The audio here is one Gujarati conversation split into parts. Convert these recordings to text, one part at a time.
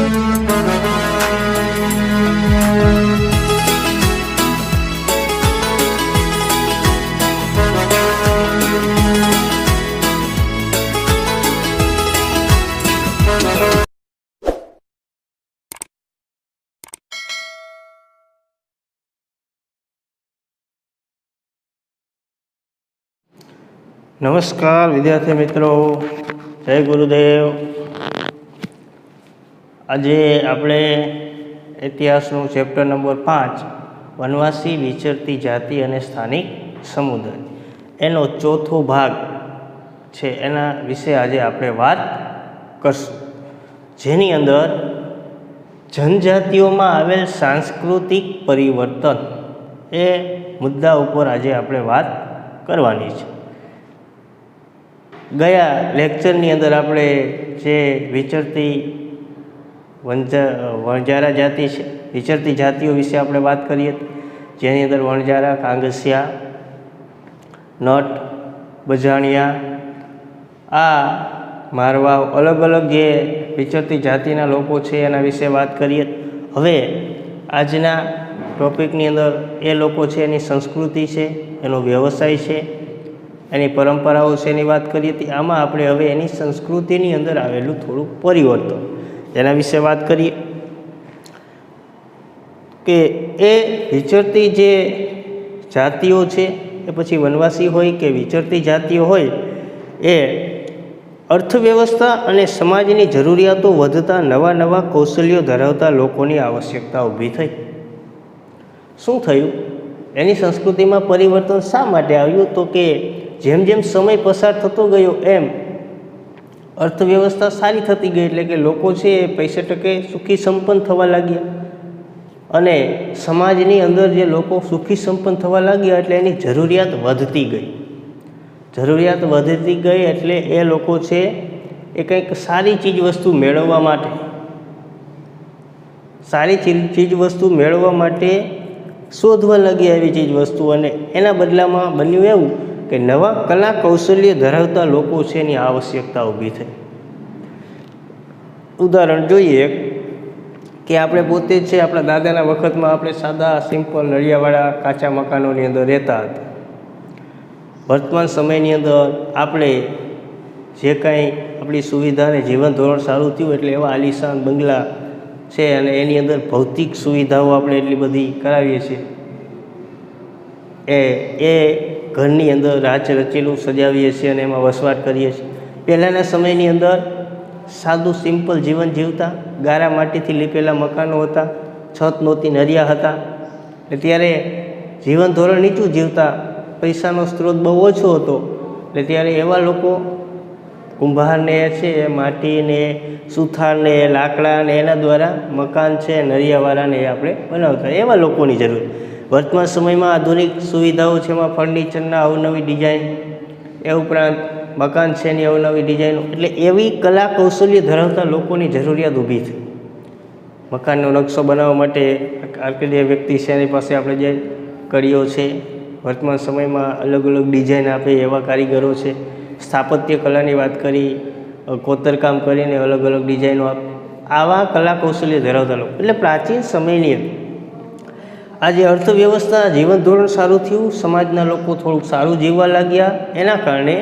નમસ્કાર વિદ્યાર્થી મિત્રો, જય ગુરુદેવ। આજે આપણે ઇતિહાસનું ચેપ્ટર નંબર 5 વનવાસી વિચરતી જાતિ અને સ્થાનિક સમુદાય એનો ચોથો ભાગ છે, એના વિશે આજે આપણે વાત કરશું, જેની અંદર જનજાતિઓમાં આવેલ સાંસ્કૃતિક પરિવર્તન એ મુદ્દા ઉપર આજે આપણે વાત કરવાની છે। ગયા લેક્ચરની અંદર આપણે જે વિચરતી વણજારા જાતિ છે, વિચરતી જાતિઓ વિશે આપણે વાત કરી હતી, જેની અંદર વણજારા, કાંગસિયા, નટ, બજાણિયા, આ મારવાવ, અલગ અલગ જે વિચરતી જાતિના લોકો છે એના વિશે વાત કરીએ। હવે આજના ટૉપિકની અંદર એ લોકો છે, એની સંસ્કૃતિ છે, એનો વ્યવસાય છે, એની પરંપરાઓ છે એની વાત કરી હતી। આમાં આપણે હવે એની સંસ્કૃતિની અંદર આવેલું થોડું પરિવર્તન એના વિશે વાત કરીએ કે એ વિચરતી જે જાતિઓ છે, એ પછી વનવાસી હોય કે વિચરતી જાતિઓ હોય, એ અર્થવ્યવસ્થા અને સમાજની જરૂરિયાતો વધતા નવા નવા કૌશલ્યો ધરાવતા લોકોની આવશ્યકતા ઊભી થઈ। શું થયું? એની સંસ્કૃતિમાં પરિવર્તન શા માટે આવ્યું? તો કે જેમ જેમ સમય પસાર થતો ગયો એમ અર્થવ્યવસ્થા સારી થતી ગઈ, એટલે કે લોકો છે એ પૈસા ટકે સુખી સંપન્ન થવા લાગ્યા, અને સમાજની અંદર જે લોકો સુખી સંપન્ન થવા લાગ્યા એટલે એની જરૂરિયાત વધતી ગઈ। જરૂરિયાત વધતી ગઈ એટલે એ લોકો છે એ કંઈક સારી ચીજ વસ્તુ મેળવવા માટે, સારી ચીજ વસ્તુ મેળવવા માટે શોધવા લાગ્યા એવી ચીજ વસ્તુ, અને એના બદલામાં બન્યું એવું કે નવા કલા કૌશલ્ય ધરાવતા લોકો છે એની આવશ્યકતા ઊભી થઈ। ઉદાહરણ જોઈએ કે આપણે પોતે જ છે, આપણા દાદાના વખતમાં આપણે સાદા સિમ્પલ નળિયાવાળા કાચા મકાનોની અંદર રહેતા હતા। વર્તમાન સમયની અંદર આપણે જે કાંઈ આપણી સુવિધા અને જીવન ધોરણ સારું થયું એટલે એવા આલિશાન બંગલા છે, અને એની અંદર ભૌતિક સુવિધાઓ આપણે એટલી બધી કરાવીએ છીએ, એ ઘરની અંદર રાચ રચેલું સજાવીએ છીએ અને એમાં વસવાટ કરીએ છીએ। પહેલાંના સમયની અંદર સાદું સિમ્પલ જીવન જીવતા, ગારા માટીથી લીપેલા મકાનો હતા, છત નહોતી, નરિયા હતા, એટલે ત્યારે જીવન ધોરણ નીચું જીવતા, પૈસાનો સ્ત્રોત બહુ ઓછો હતો, એટલે ત્યારે એવા લોકો કુંભારને છે માટીને, સુથારને, લાકડાને એના દ્વારા મકાન છે નરિયાવાળાને એ આપણે બનાવતા, એવા લોકોની જરૂર। વર્તમાન સમયમાં આધુનિક સુવિધાઓ છે, એમાં ફર્નિચરના અવનવી ડિઝાઇન, એ ઉપરાંત મકાન છે એની અવનવી ડિઝાઇનો, એટલે એવી કલા કૌશલ્ય ધરાવતા લોકોની જરૂરિયાત ઊભી થઈ। મકાનનો નકશો બનાવવા માટે આર્કિટેક્ટ વ્યક્તિ છે એની પાસે આપણે જે કડીઓ છે, વર્તમાન સમયમાં અલગ અલગ ડિઝાઇન આપે એવા કારીગરો છે। સ્થાપત્ય કલાની વાત કરી, કોતરકામ કરીને અલગ અલગ ડિઝાઇનો આપે, આવા કલા કૌશલ્ય ધરાવતા લોકો। એટલે પ્રાચીન સમયની આજે અર્થવ્યવસ્થા, જીવન ધોરણ સારું થયું, સમાજના લોકો થોડુંક સારું જીવવા લાગ્યા, એના કારણે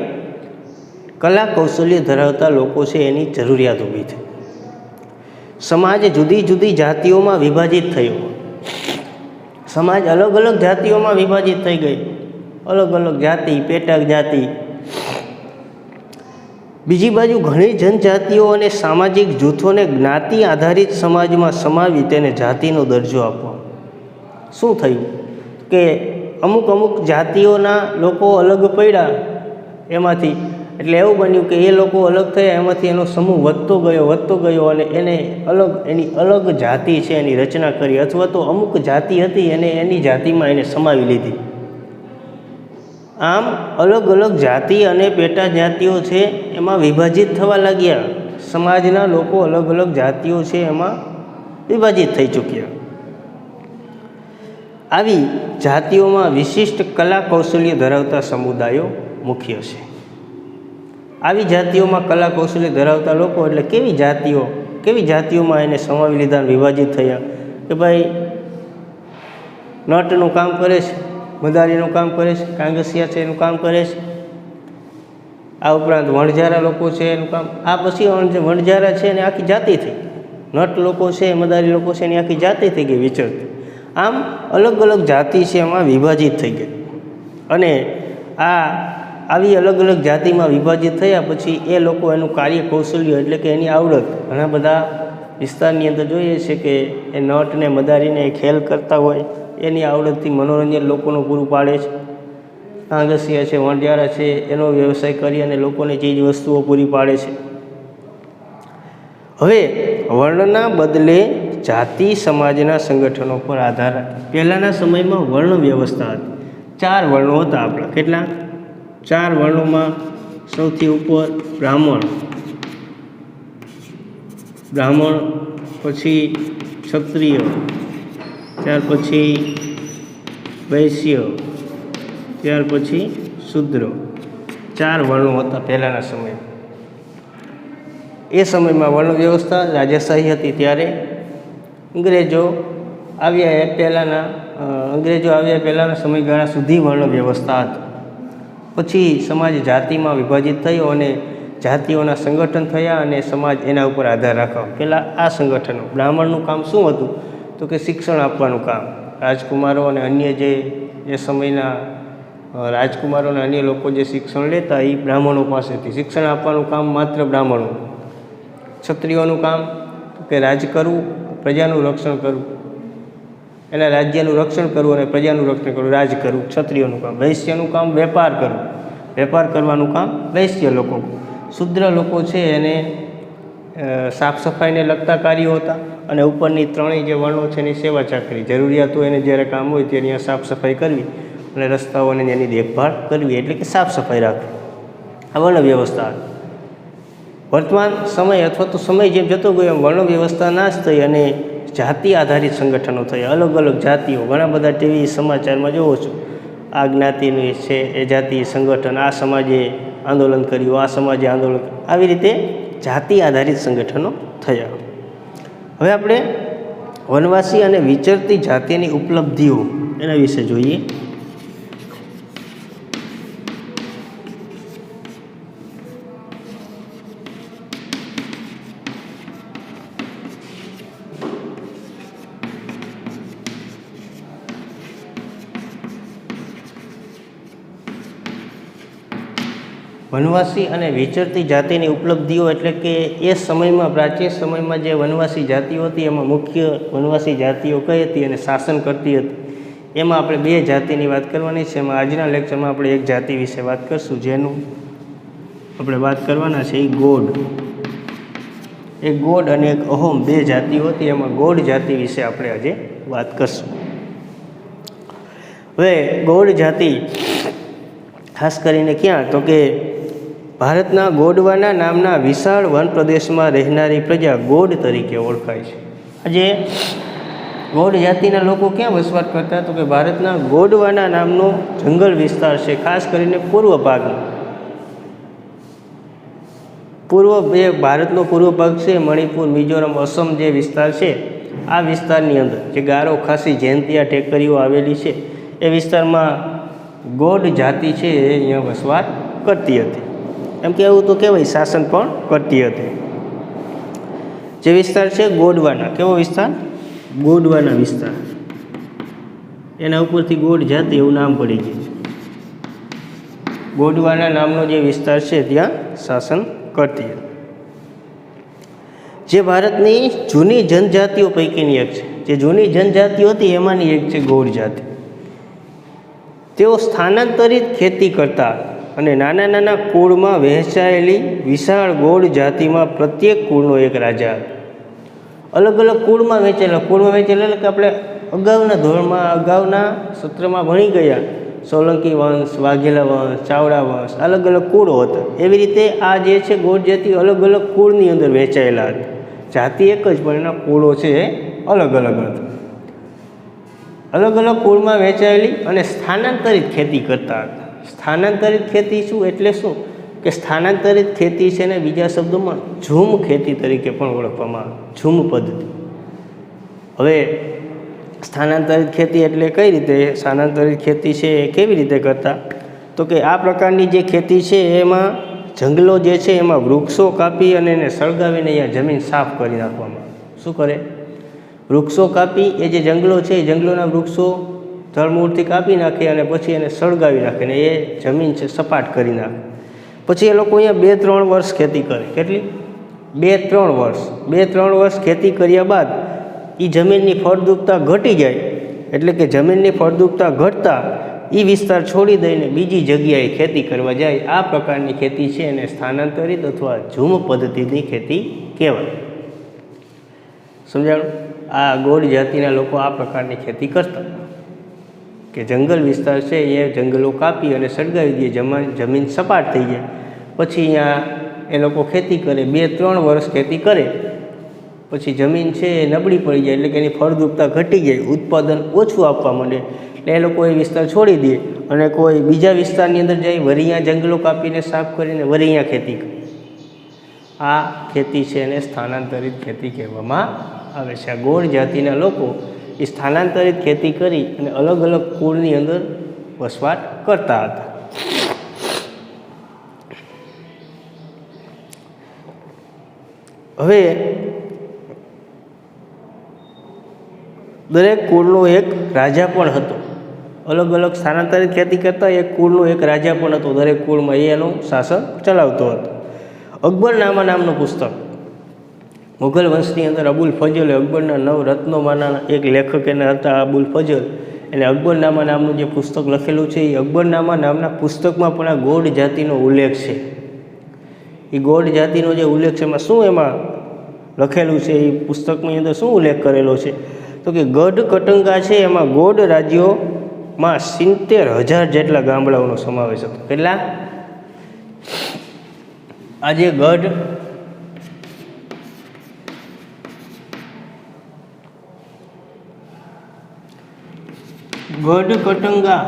કલા કૌશલ્ય ધરાવતા લોકો છે એની જરૂરિયાત ઊભી થઈ। સમાજ જુદી જુદી જાતિઓમાં વિભાજિત થયો, સમાજ અલગ અલગ જાતિઓમાં વિભાજિત થઈ ગઈ, અલગ અલગ જાતિ, પેટા જાતિ। બીજી બાજુ ઘણી જનજાતિઓ અને સામાજિક જૂથોને જ્ઞાતિ આધારિત સમાજમાં સમાવી તેને જાતિનો દરજ્જો આપવો। શું થયું કે અમુક અમુક જાતિઓના લોકો અલગ પડ્યા એમાંથી, એટલે એવું બન્યું કે એ લોકો અલગ થયા, એમાંથી એનો સમૂહ વધતો ગયો અને એને એની અલગ જાતિ છે એની રચના કરી, અથવા તો અમુક જાતિ હતી એને એની જાતિમાં એને સમાવી લીધી। આમ અલગ અલગ જાતિ અને પેટા જાતિઓ છે એમાં વિભાજિત થવા લાગ્યા, સમાજના લોકો અલગ અલગ જાતિઓ છે એમાં વિભાજિત થઈ ચૂક્યા। આવી જાતિઓમાં વિશિષ્ટ કલા કૌશલ્ય ધરાવતા સમુદાયો મુખ્ય છે। આવી જાતિઓમાં કલા કૌશલ્ય ધરાવતા લોકો એટલે કેવી જાતિઓ કેવી જાતિઓમાં એને સમાવી લીધા, વિભાજિત થયા કે ભાઈ નટનું કામ કરે છે, મદારીનું કામ કરે છે, કાંગસિયા છે એનું કામ કરે છે, આ ઉપરાંત વણઝારા લોકો છે એનું કામ, આ પછી વણઝારા છે એને આખી જાતિ થઈ, નટ લોકો છે, મદારી લોકો છે એની આખી જાતિ થઈ ગઈ વિચરતી. આમ અલગ અલગ જાતિ છે એમાં વિભાજિત થઈ ગઈ. અને આવી અલગ અલગ જાતિમાં વિભાજિત થયા પછી એ લોકો એનું કાર્ય કૌશલ્ય એટલે કે એની આવડત ઘણા બધા વિસ્તારની અંદર જોઈએ છે કે એ નટને મદારીને ખેલ કરતા હોય, એની આવડતથી મનોરંજન લોકોનું પૂરું પાડે છે. કાંગસિયા છે, વણઝારા છે એનો વ્યવસાય કરી અને લોકોને ચીજ વસ્તુઓ પૂરી પાડે છે. હવે વર્ણના બદલે જાતિ સમાજના સંગઠનો પર આધાર રાખે. પહેલાંના સમયમાં વર્ણ વ્યવસ્થા હતી, 4 વર્ણો હતા આપણા. કેટલા? 4 વર્ણોમાં સૌથી ઉપર બ્રાહ્મણ, પછી ક્ષત્રિય, ત્યાર પછી વૈશ્ય, ત્યાર પછી શૂદ્ર. 4 વર્ણો હતા પહેલાંના સમયમાં. એ સમયમાં વર્ણ વ્યવસ્થા રાજાશાહી હતી. ત્યારે અંગ્રેજો આવ્યા પહેલાંના સમયગાળા સુધી વર્ણ વ્યવસ્થા હતી. પછી સમાજ જાતિમાં વિભાજિત થયો અને જાતિઓના સંગઠન થયા અને સમાજ એના ઉપર આધાર રાખવા. પહેલાં આ સંગઠનો, બ્રાહ્મણનું કામ શું હતું તો કે શિક્ષણ આપવાનું કામ. રાજકુમારો અને અન્ય એ સમયના રાજકુમારો અને અન્ય લોકો જે શિક્ષણ લેતા એ બ્રાહ્મણો પાસેથી શિક્ષણ આપવાનું કામ માત્ર બ્રાહ્મણો. ક્ષત્રિયોનું કામ કે રાજ કરવું, પ્રજાનું રક્ષણ કરવું, એના રાજ્યનું રક્ષણ કરવું અને પ્રજાનું રક્ષણ કરવું, રાજ કરવું ક્ષત્રિયોનું કામ. વૈશ્યનું કામ વેપાર કરવું, વેપાર કરવાનું કામ વૈશ્ય લોકો. શૂદ્ર લોકો છે એને સાફ સફાઈને લગતા કાર્યો હતા અને ઉપરની 3 જે વર્ણો છે એની સેવા ચાકરી, જરૂરિયાતો એને જ્યારે કામ હોય તેની સાફ સફાઈ કરવી અને રસ્તાઓને એની દેખભાળ કરવી, એટલે કે સાફ સફાઈ રાખવી. આ વર્ણ વ્યવસ્થા. વર્તમાન સમય અથવા તો સમય જેમ જતો ગયો એમ વર્ણ વ્યવસ્થા નાશ થઈ અને જાતિ આધારિત સંગઠનો થયા. અલગ અલગ જાતિઓ, ઘણા બધા ટીવી સમાચારમાં જોવો છો, આ જ્ઞાતિની છે એ જાતિ સંગઠન, આ સમાજે આંદોલન કર્યું, આ સમાજે આંદોલન, આવી રીતે જાતિ આધારિત સંગઠનો થયા. હવે આપણે વનવાસી અને વિચરતી જાતિની ઉપલબ્ધિઓ એના વિશે જોઈએ. વનવાસી અને વિચરતી જાતિની ઉપલબ્ધિઓ એટલે કે એ સમયમાં, પ્રાચીન સમયમાં જે વનવાસી જાતિઓ હતી એમાં મુખ્ય વનવાસી જાતિઓ કઈ હતી અને શાસન કરતી હતી, એમાં આપણે 2 જાતિની વાત કરવાની છે. એમાં આજના લેક્ચરમાં આપણે એક જાતિ વિશે વાત કરીશું, જેનું આપણે વાત કરવાના છે એ ગોંડ. એક ગોંડ અને એક અહોમ 2 જાતિઓ હતી. એમાં ગોંડ જાતિ વિશે આપણે આજે વાત કરીશું. હવે ગોંડ જાતિ ખાસ કરીને ક્યાં તો કે ભારતના ગોંડવાના નામના વિશાળ વન પ્રદેશમાં રહેનારી પ્રજા ગોંડ તરીકે ઓળખાય છે. આજે ગોંડ જાતિના લોકો ક્યાં વસવાટ કરતા તો કે ભારતના ગોંડવાના નામનો જંગલ વિસ્તાર છે, ખાસ કરીને પૂર્વ ભાગનો. ભારતનો પૂર્વ ભાગ છે, મણિપુર, મિઝોરમ, અસમ જે વિસ્તાર છે, આ વિસ્તારની અંદર જે ગારો ખાસી જયંતિયા ટેકરીઓ આવેલી છે એ વિસ્તારમાં ગોંડ જાતિ છે એ અહીંયા વસવાટ કરતી હતી. એમ કહેવું તો કહેવાય શાસન પણ કરતી હતી. જે વિસ્તાર છે ગોંડવાના, કેવો વિસ્તાર? ગોંડવાના વિસ્તાર, એના ઉપરથી ગોંડ જાતિ એવું નામ પડી ગયું છે. ગોંડવાના નામનો જે વિસ્તાર છે ત્યાં શાસન કરતી હતી. જે ભારતની જૂની જનજાતિઓ પૈકીની એક છે. જે જૂની જનજાતિઓ હતી એમાંની એક છે ગોંડ જાતિ. તેઓ સ્થાનાંતરિત ખેતી કરતા અને નાના નાના કુળમાં વહેંચાયેલી વિશાળ ગોંડ જાતિમાં પ્રત્યેક કુળનો એક રાજા હતો. અલગ અલગ કુળમાં વહેંચેલા એટલે કે આપણે અગાઉના ધોરણમાં, અગાઉના સત્રમાં ભણી ગયા, સોલંકી વંશ, વાઘેલા વંશ, ચાવડા વંશ, અલગ અલગ કુળો હતા. એવી રીતે આ જે છે ગોંડ જાતિ અલગ અલગ કુળની અંદર વહેંચાયેલા હતા. જાતિ એક જ પણ એના કુળો છે એ અલગ અલગ હતા. અલગ અલગ કુળમાં વહેંચાયેલી અને સ્થાનાંતરિત ખેતી કરતા હતા. સ્થાનાંતરિત ખેતી શું એટલે શું કે સ્થાનાંતરિત ખેતી છે ને બીજા શબ્દોમાં ઝૂમ ખેતી તરીકે પણ ઓળખવામાં આવે, ઝૂમ પદ્ધતિ. હવે સ્થાનાંતરિત ખેતી એટલે કઈ રીતે? સ્થાનાંતરિત ખેતી છે એ કેવી રીતે કરતા? તો કે આ પ્રકારની જે ખેતી છે એમાં જંગલો જે છે એમાં વૃક્ષો કાપી અને એને સળગાવીને અહીંયા જમીન સાફ કરી નાખવામાં આવે. શું કરે? વૃક્ષો કાપી, એ જે જંગલો છે એ જંગલોના વૃક્ષો જળમૂળથી કાપી નાખે અને પછી એને સળગાવી નાખે ને એ જમીન છે સપાટ કરી નાખે. પછી એ લોકો અહીંયા 2-3 વર્ષ ખેતી કરે. કેટલી? 2-3 વર્ષ ખેતી કર્યા બાદ એ જમીનની ફળદ્રુપતા ઘટી જાય, એટલે કે જમીનની ફળદ્રુપતા ઘટતા એ વિસ્તાર છોડી દઈને બીજી જગ્યાએ ખેતી કરવા જાય. આ પ્રકારની ખેતી છે એને સ્થાનાંતરિત અથવા ઝૂમ પદ્ધતિની ખેતી કહેવાય. સમજાણું? આ ગોળ જાતિના લોકો આ પ્રકારની ખેતી કરતા કે જંગલ વિસ્તાર છે એ જંગલો કાપી અને સળગાવી દે, જમીન સપાટ થઈ જાય. પછી અહીંયા એ લોકો ખેતી કરે, 2-3 વર્ષ ખેતી કરે, પછી જમીન છે એ નબળી પડી જાય, એટલે કે એની ફળદ્રુપતા ઘટી જાય, ઉત્પાદન ઓછું આપવા માંડે, એટલે એ લોકો એ વિસ્તાર છોડી દે અને કોઈ બીજા વિસ્તારની અંદર જાય, વરિયા જંગલો કાપીને સાફ કરીને વરિયા ખેતી કરે. આ ખેતી છે એને સ્થાનાંતરિત ખેતી કહેવામાં આવે છે. આ ગોળ જાતિના લોકો એ સ્થાનાંતરિત ખેતી કરી અને અલગ અલગ કુળની અંદર વસવાટ કરતા હતા. હવે દરેક કુળનો એક રાજા પણ હતો. અલગ અલગ સ્થાનાંતરિત ખેતી કરતા એક કુળનો એક રાજા પણ હતો. દરેક કુળમાં એનું શાસન ચલાવતો હતો. અકબરનામા નામનું પુસ્તક, મુઘલ વંશની અંદર અબુલ ફજલે અકબરના 9 રત્નોમાંના એક લેખક એના હતા અબુલ ફજલ. એને અકબરનામા નામનું જે પુસ્તક લખેલું છે એ અકબરનામા નામના પુસ્તકમાં પણ આ ગોળ જાતિનો ઉલ્લેખ છે. એ ગોળ જાતિનો જે ઉલ્લેખ છે એમાં શું એમાં લખેલું છે, એ પુસ્તકની અંદર શું ઉલ્લેખ કરેલો છે? તો કે ગઢ કટંગા છે એમાં ગોળ રાજ્યોમાં 70,000 જેટલા ગામડાઓનો સમાવેશ હતો. કેટલા? આજે ગઢ કટંગા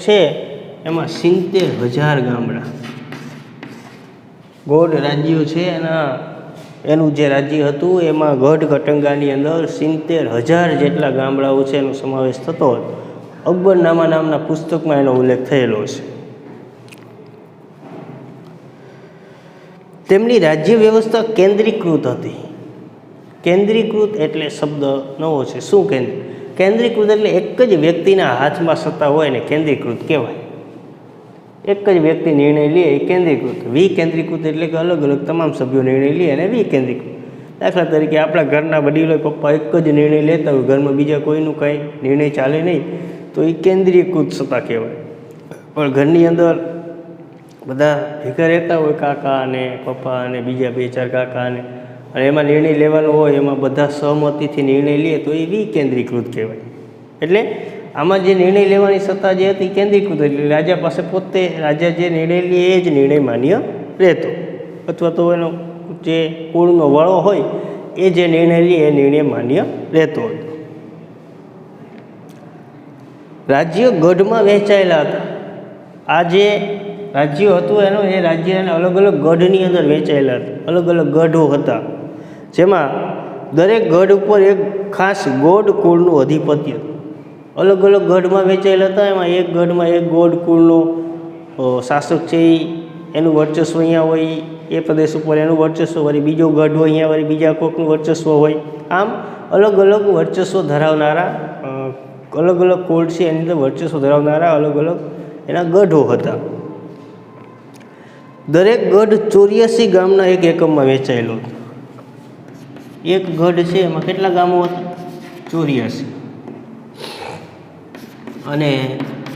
છે એમાં 70,000 ગામડા ગોળ રાજ્યો છે. એનું જે રાજ્ય હતું એમાં ગઢ કટંગાની અંદર 70,000 જેટલા ગામડાઓ છે એનો સમાવેશ થતો હતો. અકબરનામા નામના પુસ્તકમાં એનો ઉલ્લેખ થયેલો છે. તેમની રાજ્ય વ્યવસ્થા કેન્દ્રીકૃત હતી. કેન્દ્રીકૃત એટલે શબ્દ નવો છે. શું કેન્દ્રીકૃત એટલે એક જ વ્યક્તિના હાથમાં સત્તા હોય ને કેન્દ્રીકૃત કહેવાય. એક જ વ્યક્તિ નિર્ણય લે એ કેન્દ્રીકૃત. વિકેન્દ્રીકૃત એટલે કે અલગ અલગ તમામ સભ્યો નિર્ણય લે અને વિકેન્દ્રીકૃત. દાખલા તરીકે આપણા ઘરના વડીલો પપ્પા એક જ નિર્ણય લેતા હોય, ઘરમાં બીજા કોઈનું કાંઈ નિર્ણય ચાલે નહીં, તો એ કેન્દ્રીકૃત સત્તા કહેવાય. પણ ઘરની અંદર બધા ભેગા રહેતા હોય, કાકા અને પપ્પા અને બીજા 2-4 કાકા અને એમાં નિર્ણય લેવાનો હોય, એમાં બધા સહમતિથી નિર્ણય લે તો એ વિકેન્દ્રીકૃત કહેવાય. એટલે આમાં જે નિર્ણય લેવાની સત્તા જે હતી કેન્દ્રીકૃત, એટલે રાજા પાસે પોતે રાજા જે નિર્ણય લે એ જ નિર્ણય માન્ય રહેતો, અથવા તો એનો જે કુળનો વડો હોય એ જે નિર્ણય લે એ નિર્ણય માન્ય રહેતો હતો. રાજ્ય ગઢમાં વહેંચાયેલા હતા. આ જે રાજ્યો હતું એનો એ રાજ્યના અલગ અલગ ગઢની અંદર વહેંચાયેલા હતા. અલગ અલગ ગઢો હતા, જેમાં દરેક ગઢ ઉપર એક ખાસ ગોળ કુળનું આધિપત્ય. અલગ અલગ ગઢમાં વહેંચાયેલા હતા. એમાં એક ગઢમાં એક ગોળ કુળનો શાસક છે, એનું વર્ચસ્વ અહીંયા હોય, એ પ્રદેશ ઉપર એનું વર્ચસ્વ, વળી બીજો ગઢ હોય અહીંયા વળી બીજા કોઈકનું વર્ચસ્વ હોય. આમ અલગ અલગ વર્ચસ્વ ધરાવનારા અલગ અલગ કુળ છે એની અંદર વર્ચસ્વ ધરાવનારા અલગ અલગ એના ગઢો હતા. દરેક ગઢ 84 ગામના એક એકમમાં વહેંચાયેલો હતો. એક ગઢ છે એમાં કેટલા ગામો હતા? 84. અને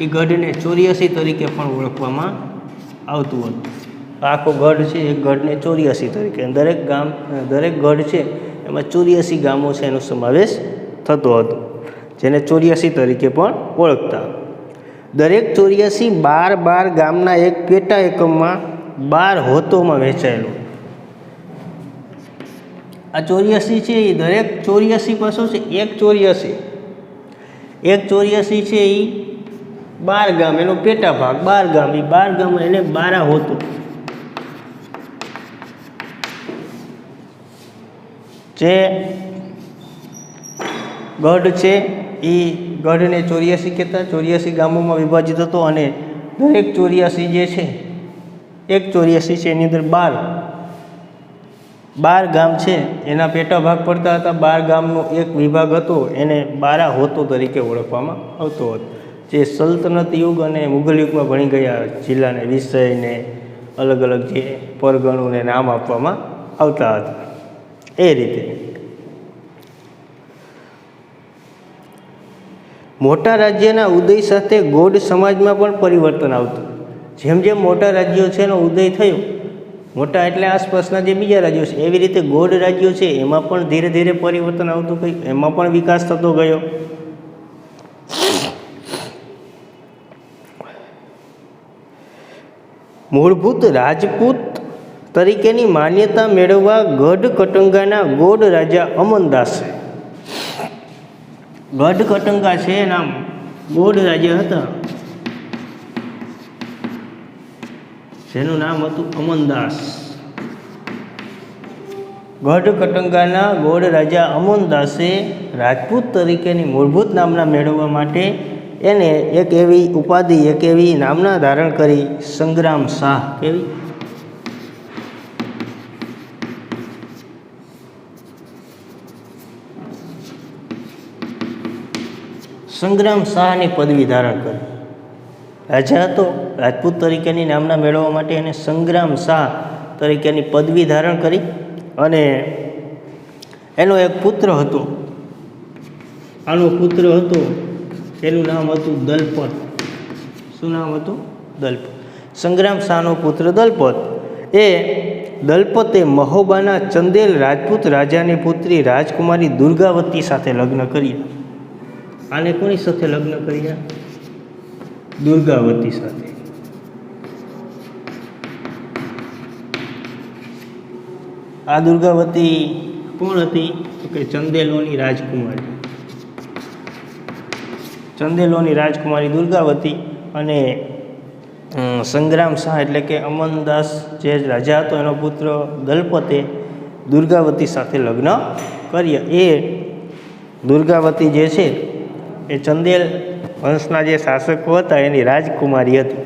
એ ગઢને 84 તરીકે પણ ઓળખવામાં આવતું હતું. આખો ગઢ છે એક ગઢને 84 તરીકે, દરેક ગઢ છે એમાં 84 ગામો છે એનો સમાવેશ થતો હતો, જેને 84 તરીકે પણ ઓળખતા. દરેક 84 12 ગામના એક પેટા એકમમાં 12 હોતોમાં વહેંચાયેલું. આ 84 છે એ દરેક 84 પાછો છે એક 84 છે એ બાર ગામ એનો પેટા ભાગ, બાર ગામ, એ બાર ગામ એને બારા હોતું. જે ગઢ છે એ ગઢને 84 કહેતા, 84 ગામોમાં વિભાજિત હતો અને દરેક 84 જે છે, એક 84 છે એની અંદર 12 ગામ છે એના પેટા ભાગ પડતા હતા. 12 ગામનો એક વિભાગ હતો એને બારા હોતો તરીકે ઓળખવામાં આવતો હતો. જે સલ્તનત યુગ અને મુઘલ યુગમાં ભણી ગયા જિલ્લાને, વિષયને અલગ અલગ જે પરગણોને નામ આપવામાં આવતા હતા એ રીતે. મોટા રાજ્યના ઉદય સાથે ગોંડ સમાજમાં પણ પરિવર્તન આવતું. જેમ જેમ મોટા રાજ્યો છે એનો ઉદય થયો, મોટા એટલે આસપાસના જે બીજા રાજ્યો છે, એવી રીતે ગોંડ રાજ્યો છે એમાં પણ ધીરે ધીરે પરિવર્તન આવતું ગયું, એમાં પણ વિકાસ થતો ગયો. મૂળભૂત રાજપૂત તરીકેની માન્યતા મેળવવા ગઢ કટંગાના ગોંડ રાજા અમનદાસે, ગઢ કટંગા છે નામ ગોંડ રાજ્ય હતા જેનું નામ હતું અમનદાસ. ગઢ કટંગાના ગોંડ રાજા અમનદાસે રાજપૂત તરીકેની મૂળભૂત નામના મેળવવા માટે એને એક એવી ઉપાધિ, એક એવી નામના ધારણ કરી, સંગ્રામ શાહ. કેવી? સંગ્રામ શાહની પદવી ધારણ કરી. રાજા હતો, રાજપૂત તરીકેની નામના મેળવવા માટે એને સંગ્રામ શાહ તરીકેની પદવી ધારણ કરી અને એનો એક પુત્ર હતો. આનો પુત્ર હતો, એનું નામ હતું દલપત. શું નામ હતું? દલપત. સંગ્રામ શાહનો પુત્ર દલપત. એ દલપતે મહોબાના ચંદેલ રાજપૂત રાજાની પુત્રી રાજકુમારી દુર્ગાવતી સાથે લગ્ન કર્યા. આને કોની સાથે લગ્ન કર્યા? દુર્ગાવતી સાથે. આ દુર્ગાવતી કોણ હતી? તો કે ચંદેલોની રાજકુમારી. ચંદેલોની રાજકુમારી દુર્ગાવતી. અને સંગ્રામ શાહ એટલે કે અમનદાસ જે રાજા હતો એનો પુત્ર દલપતે દુર્ગાવતી સાથે લગ્ન કર્યા. એ દુર્ગાવતી જે છે એ ચંદેલ વંશના જે શાસકો હતા એની રાજકુમારી હતી.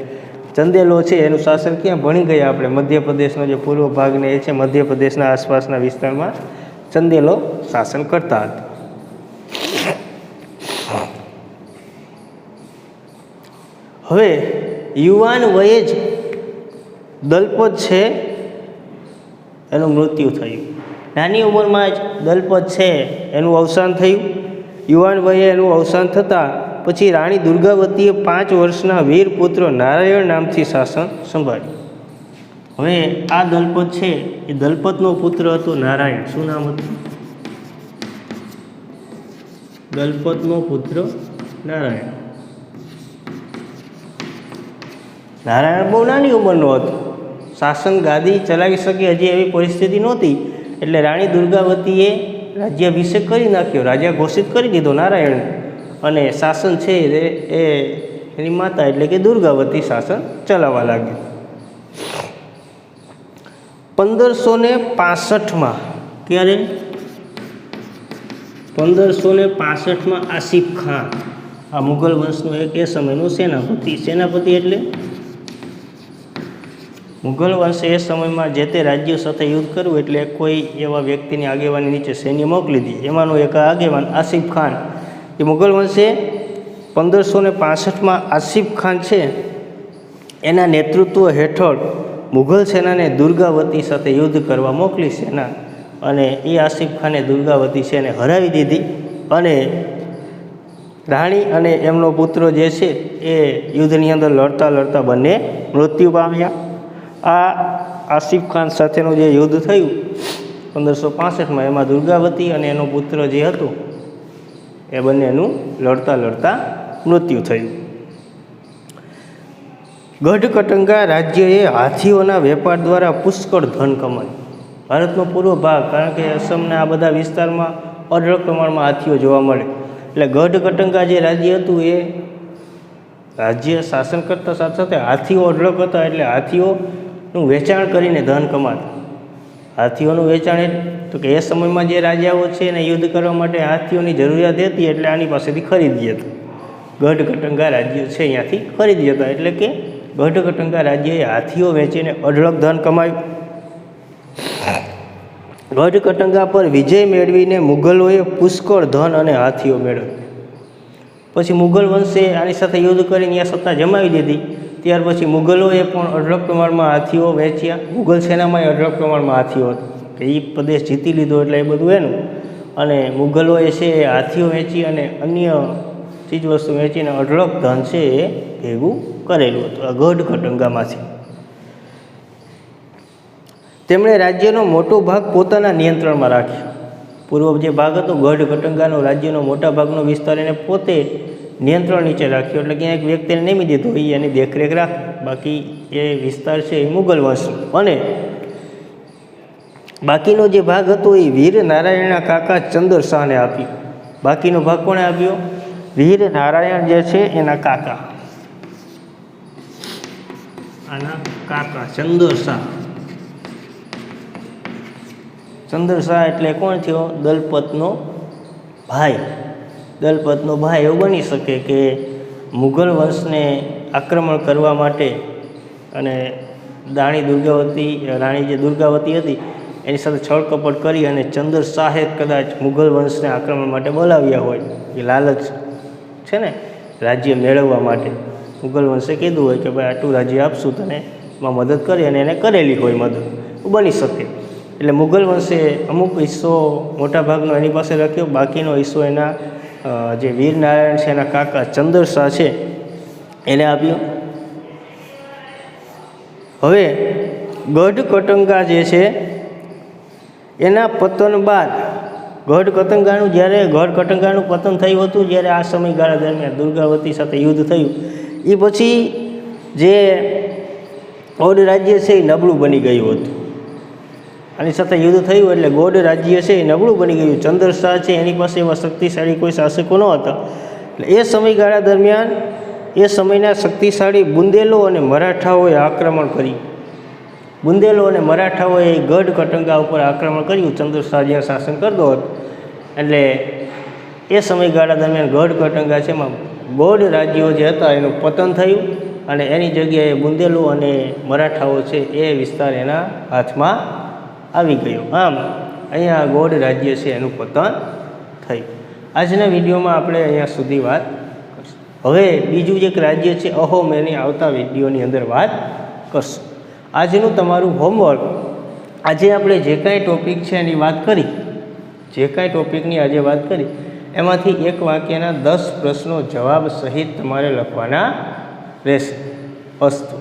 ચંદેલો છે એનું શાસન ક્યાં ભણી ગયા આપણે? મધ્યપ્રદેશનો જે પૂર્વ ભાગને એ છે, મધ્યપ્રદેશના આસપાસના વિસ્તારમાં ચંદેલો શાસન કરતા હતા. હવે યુવાન વયે જ દલપત છે એનું મૃત્યુ થયું. નાની ઉંમરમાં જ દલપત છે એનું અવસાન થયું. યુવાન વયે એનું અવસાન થતાં પછી રાણી દુર્ગાવતીએ 5 વર્ષના વીર પુત્ર નારાયણ નામથી શાસન સંભાળ્યું. હવે આ દલપત છે એ દલપતનો પુત્ર હતો નારાયણ. શું નામ હતું? દલપતનો પુત્ર નારાયણ. નારાયણ બહુ નાની ઉંમરનો હતો, શાસન ગાદી ચલાવી શકે હજી એવી પરિસ્થિતિ નહોતી. એટલે રાણી દુર્ગાવતીએ રાજ્યાભિષેક કરી નાખ્યો, રાજા ઘોષિત કરી દીધો નારાયણ. અને શાસન છે એ એની માતા એટલે કે દુર્ગાવતી શાસન ચલાવવા લાગ્યું. 1565માં ક્યારે? 1565માં આસિફ ખાન, આ મુઘલ વંશનો એક એ સમયનો સેનાપતિ. સેનાપતિ એટલે મુઘલ વંશે એ સમયમાં જે તે રાજ્યો સાથે યુદ્ધ કરવું એટલે કોઈ એવા વ્યક્તિની આગેવાની નીચે સૈન્ય મોકલી દી. એમાંનો એક આગેવાન આસિફ ખાન. એ મુઘલ વંશે 1565માં આસિફ ખાન છે એના નેતૃત્વ હેઠળ મુઘલ સેનાને દુર્ગાવતી સાથે યુદ્ધ કરવા મોકલી સેના. અને એ આસિફ ખાને દુર્ગાવતી છે એને હરાવી દીધી. અને રાણી અને એમનો પુત્ર જે છે એ યુદ્ધની અંદર લડતા લડતા બંને મૃત્યુ પામ્યા. આ આસિફ ખાન સાથેનું જે યુદ્ધ થયું 1565માં, એમાં દુર્ગાવતી અને એનો પુત્ર જે હતો એ બંનેનું લડતા લડતા મૃત્યુ થયું. ગઢ કટંગા રાજ્યએ હાથીઓના વેપાર દ્વારા પુષ્કળ ધન કમાયું. ભારતનો પૂર્વ ભાગ, કારણ કે અસમના આ બધા વિસ્તારમાં અઢળક પ્રમાણમાં હાથીઓ જોવા મળે. એટલે ગઢ કટંગા જે રાજ્ય હતું એ રાજ્ય શાસન કરતા સાથે સાથે હાથીઓ અઢળક હતા, એટલે હાથીઓનું વેચાણ કરીને ધન કમાતા. હાથીઓનું વેચાણ તો કે એ સમયમાં જે રાજાઓ છે એને યુદ્ધ કરવા માટે હાથીઓની જરૂરિયાત હતી, એટલે આની પાસેથી ખરીદી હતા. ગઢકટંગા રાજ્ય છે અહીંયાથી ખરીદી હતા, એટલે કે ગઢકટંગા રાજ્યએ હાથીઓ વેચીને અઢળક ધન કમાયું. ગઢકટંગા પર વિજય મેળવીને મુગલોએ પુષ્કળ ધન અને હાથીઓ મેળવ્યા. પછી મુગલ વંશે આની સાથે યુદ્ધ કરીને અહીંયા સત્તા જમાવી દીધી. ત્યાર પછી મુગલોએ પણ અઢળક પ્રમાણમાં હાથીઓ વેચ્યા. મુગલ સેનામાં અઢળક પ્રમાણમાં હાથીઓ હતા, કે એ પ્રદેશ જીતી લીધો એટલે એ બધું એનું. અને મુગલોએ છે એ હાથીઓ વેચી અને અન્ય ચીજવસ્તુ વેચીને અઢળક ધન છે એ ભેગું કરેલું હતું આ ગઢકટંગામાંથી. તેમણે રાજ્યનો મોટો ભાગ પોતાના નિયંત્રણમાં રાખ્યો. પૂર્વ જે ભાગ હતો ગઢકટંગાનો, રાજ્યનો મોટા ભાગનો વિસ્તાર એને પોતે નિયંત્રણ નીચે રાખ્યો. એટલે ક્યાંક વ્યક્તિને નેમી દીધો એ એની દેખરેખ રાખે. બાકી એ વિસ્તાર છે એ મુગલ વંશનો. અને બાકીનો જે ભાગ હતો એ વીર નારાયણના કાકા ચંદર શાહને આપ્યો. બાકીનો ભાગ કોણે આપ્યો? વીર નારાયણ જે છે એના કાકા, આના કાકા ચંદર શાહ. ચંદર શાહ એટલે કોણ થયો? દલપતનો ભાઈ. દલપતનો ભાઈ એવું બની શકે કે મુગલ વંશને આક્રમણ કરવા માટે અને રાણી જે દુર્ગાવતી હતી એની સાથે છળકપટ કરી અને ચંદર શાહે કદાચ મુગલ વંશને આક્રમણ માટે બોલાવ્યા હોય. એ લાલચ છે ને રાજ્ય મેળવવા માટે મુગલ વંશે કીધું હોય કે ભાઈ આટલું રાજ્ય આપશું તને, એમાં મદદ કરી અને એને કરેલી હોય મદદ, બની શકે. એટલે મુગલ વંશે અમુક હિસ્સો મોટાભાગનો એની પાસે રાખ્યો, બાકીનો હિસ્સો એના જે વીર નારાયણ છે એના કાકા ચંદર શાહ છે એને આપ્યો. હવે ગઢકટંગા જે છે એના પતન બાદ ગઢકટંગાનું પતન થયું હતું જ્યારે આ સમયગાળા દરમિયાન દુર્ગાવતી સાથે યુદ્ધ થયું. એ પછી જે ગૌડ રાજ્ય છે એ નબળું બની ગયું હતું. આની સાથે યુદ્ધ થયું એટલે ગૌડ રાજ્ય છે એ નબળું બની ગયું. ચંદર શાહ છે એની પાસે એવા શક્તિશાળી કોઈ શાસકો ન હતા. એટલે એ સમયગાળા દરમિયાન એ સમયના શક્તિશાળી બુંદેલો અને મરાઠાઓએ આક્રમણ કર્યું. બુંદેલો અને મરાઠાઓએ ગઢકટંગા ઉપર આક્રમણ કર્યું. ચંદર શાહ જ્યાં શાસન કરતો હતો એટલે એ સમયગાળા દરમિયાન ગઢકટંગા છે એમાં ગૌડ રાજ્યો જે હતા એનું પતન થયું અને એની જગ્યાએ બુંદેલો અને મરાઠાઓ છે એ વિસ્તાર એના હાથમાં આવી ગયો. આમ અહીંયા ગૌડ રાજ્ય છે એનું પતન થયું. આજના વિડીયોમાં આપણે અહીંયા સુધી વાત કરશું. હવે બીજું એક રાજ્ય છે અહોમ, એની આવતા વિડીયોની અંદર વાત કરશું. આજનું તમારું હોમવર્ક, આજે આપણે જે કાંઈ ટૉપિક છે એની વાત કરી, જે કાંઈ ટૉપિકની આજે વાત કરી એમાંથી એક વાક્યના 10 પ્રશ્નો જવાબ સહિત તમારે લખવાના રહેશે. અસ્તુ.